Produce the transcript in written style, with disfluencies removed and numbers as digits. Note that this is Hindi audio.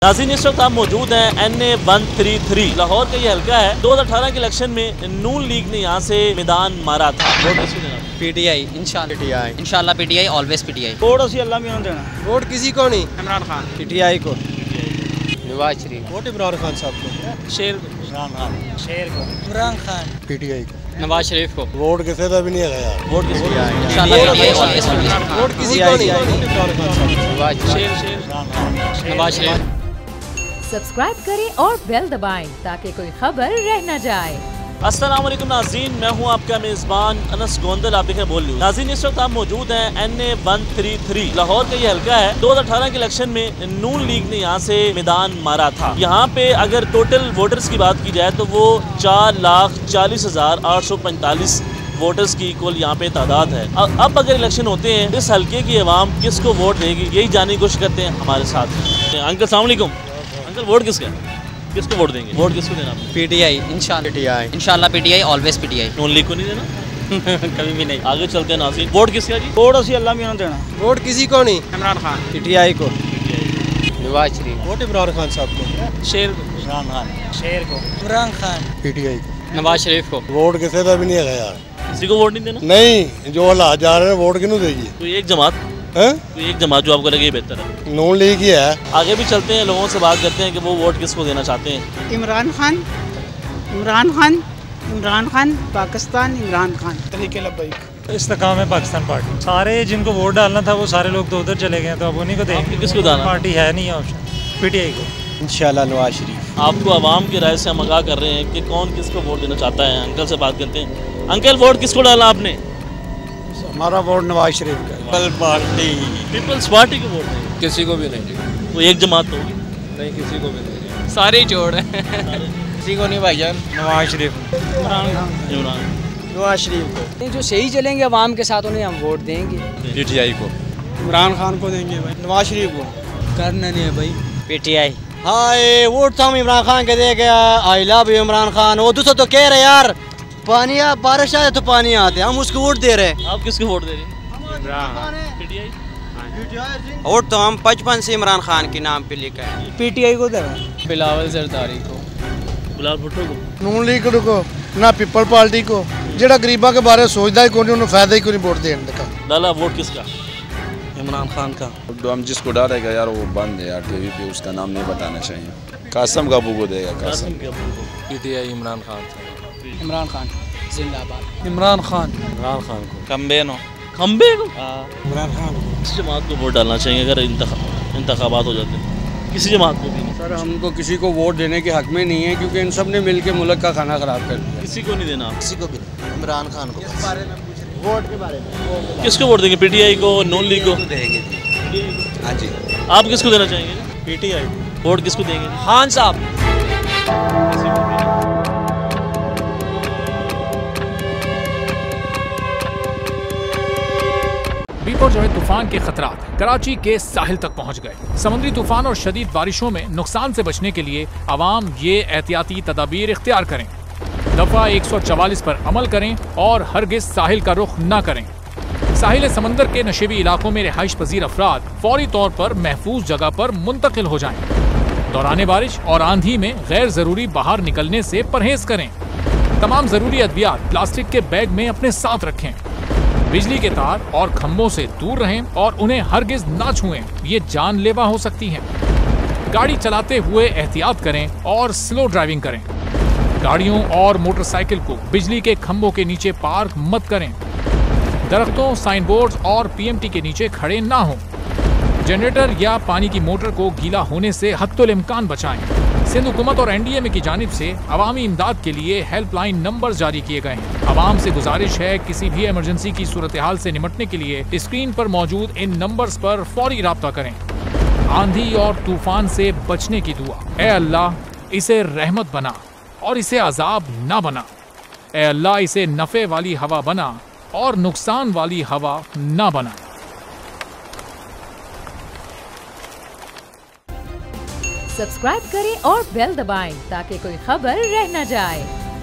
नाज़रीन, इस वक्त आप मौजूद हैं NA-133 लाहौर का ये हल्का है। 2018 के इलेक्शन में नून लीग ने यहाँ से मैदान मारा था। वोट किसको देना? PTI इंशाल्लाह PTI ऑलवेज PTI। वोट असी अल्लाह में देना। वोट किसी को नहीं, इमरान खान। PTI को। नवाज शरीफ। वोट इमरान खान साहब को। शेर इमरान खान। शेर को। इमरान खान। PTI को। नवाज शरीफ को। वोट किसी का भी नहीं है यार। वोट किसको? इंशाल्लाह PTI ऑलवेज PTI। वोट किसी को नहीं। इमरान खान साहब। शेर नवाज शरीफ। सब्सक्राइब करें और बेल दबाएं ताकि कोई खबर रह न जाए। अस्सलाम वालेकुम नाज़रीन, मैं हूं आपका मेज़बान अनस गोंदल। आप देखें बोल रही हूँ। नाज़रीन, इस वक्त आप मौजूद हैं NA-133 लाहौर का ये हल्का है। 2018 के इलेक्शन में नून लीग ने यहाँ से मैदान मारा था। यहाँ पे अगर टोटल वोटर्स की बात की जाए तो वो 4,40,845 वोटर्स की कुल यहाँ पे तादाद है। अब अगर इलेक्शन होते हैं, इस हल्के की आवाम किसको वोट देगी, यही जानने की कोशिश करते हैं हमारे साथ। अंकल सलाम वालेकुम। अंकल, वोट किसका है? किसको वोट देंगे? वोट किसको देना आपने? PTI इंशाल्लाह PTI ऑलवेज PTI। नून लीग को नहीं देना? कभी भी नहीं। आगे चलते हैं नाज़रीन। वोट किसका जी? वोट असी अल्लाह में देना। वोट किसी को नहीं, इमरान खान। PTI को। नवाज शरीफ। वोट इमरान खान साहब को। शेर इमरान खान। शेर को। इमरान खान। PTI को। नवाज शरीफ को। वोट किसी का भी नहीं है यार। किसी को वोट नहीं देना? नहीं, जो हालात जा रहे हैं वोट किन्हों देगी? कोई एक जमात है? कोई एक जमात जो आपको लगे बेहतर है? नून लीग ही है। आगे भी चलते हैं, लोगों से बात करते हैं कि वो वोट किसको देना चाहते हैं। इमरान खान। इमरान खान। इमरान खान पाकिस्तान। इमरान खान। तरीके लब्बैक। इस्तेकाम है पाकिस्तान पार्टी। सारे जिनको वोट डालना था वो सारे लोग तो उधर चले गए, तो अब उन्हीं को देंगे। किसको डालना? पार्टी है नहीं ऑप्शन, PTI को। इंशाल्लाह नवाज शरीफ। आपको आवाम की राय से हम आगाह कर रहे हैं कि कौन किसको वोट देना चाहता है। अंकल से बात करते हैं। अंकल, वोट किसको डाला आपने? हमारा वोट नवाज शरीफ का। पीपल्स पार्टी को वोट देंगे? किसी को भी नहीं। कोई एक जमात होगी? नहीं, किसी को भी नहीं। सारे ही जोड़ हैं। किसी को नहीं भाईजान। नवाज शरीफ। इमरान। नवाज शरीफ को। जो सही चलेंगे अवाम के साथ उन्हें हम वोट देंगे। PTI को। इमरान खान को देंगे भाई। नवाज शरीफ को करना नहीं है भाई। PTI। हाय, वोट तो हम इमरान खान के दे गया। I love you Imran Khan. वो दूसरा तो कह रहे यार पानी बारिश आए तो पानी आते, हम उसको वोट दे रहे हैं। आप किसको वोट दे रहे हैं? PTI। वोट तो हम 55 से इमरान खान के नाम पे लिखा है। PTI को दे रहा है। बिलावल जरदारी को। बिलावल भुट्टो को। नून लीग को ना पीपल पार्टी को। जेड़ा गरीबा के बारे सोचता ही कोई नहीं, फायदा ही कोई नहीं वोट देने का। डाला वोट किसका? इमरान खान का। हम जिसको डालेगा यार वो बंद है यार, TV पे उसका नाम नहीं बताना चाहिए। कासम काबू को देगा। कासम PTI इमरान खान। इमरान खान जिंदाबाद। इमरान खान को। खम्बे को। इमरान खान। किस जमात को वोट डालना चाहिए अगर इंतखाबात हो जाते हैं? किसी जमात को भी नहीं? सर, हमको किसी को वोट देने के हक में नहीं है, क्योंकि इन सब ने मिलकर मुल्क का खाना खराब कर दिया। किसी को नहीं देना? किसी को भी नहीं। इमरान खान को। वोट के बारे में किसको वोट देंगे? PTI को, नून लीग को? देंगे। हाँ जी। आप किसको देना चाहेंगे? PTI। वोट किसको देंगे? खान साहब। बिपरजोए तूफान के खतरात कराची के साहिल तक पहुंच गए। समुद्री तूफान और शदीद बारिशों में नुकसान से बचने के लिए आवाम ये एहतियाती तदाबीर इख्तियार करें। दफा 144 पर अमल करें और हरगिज साहिल का रुख न करें। साहिल समंदर के नशेबी इलाकों में रिहाइश पजीर अफराद फौरी तौर पर महफूज जगह पर मुंतकिल हो जाएं। दौरान बारिश और आंधी में गैर जरूरी बाहर निकलने से परहेज करें। तमाम जरूरी अद्वियात प्लास्टिक के बैग में अपने साथ रखें। बिजली के तार और खंभों से दूर रहें और उन्हें हरगिज ना छुएं, ये जानलेवा हो सकती हैं। गाड़ी चलाते हुए एहतियात करें और स्लो ड्राइविंग करें। गाड़ियों और मोटरसाइकिल को बिजली के खंभों के नीचे पार्क मत करें। दरख्तों, साइन बोर्ड और PMT के नीचे खड़े ना हों। जनरेटर या पानी की मोटर को गीला होने से हत्तुल इम्कान बचाएं। सिंध हुकूमत और NDMA की जानिब से अवामी इमदाद के लिए हेल्पलाइन नंबर जारी किए गए हैं। आवाम से गुजारिश है किसी भी इमरजेंसी की सूरत हाल से निपटने के लिए स्क्रीन पर मौजूद इन नंबर्स पर फौरी राब्ता करें। आंधी और तूफान से बचने की दुआ। ए अल्लाह, इसे रहमत बना और इसे अजाब ना बना। ए अल्लाह, इसे नफे वाली हवा बना और नुकसान वाली हवा ना बना। सब्सक्राइब करें और बेल दबाएं ताकि कोई खबर रह न जाए।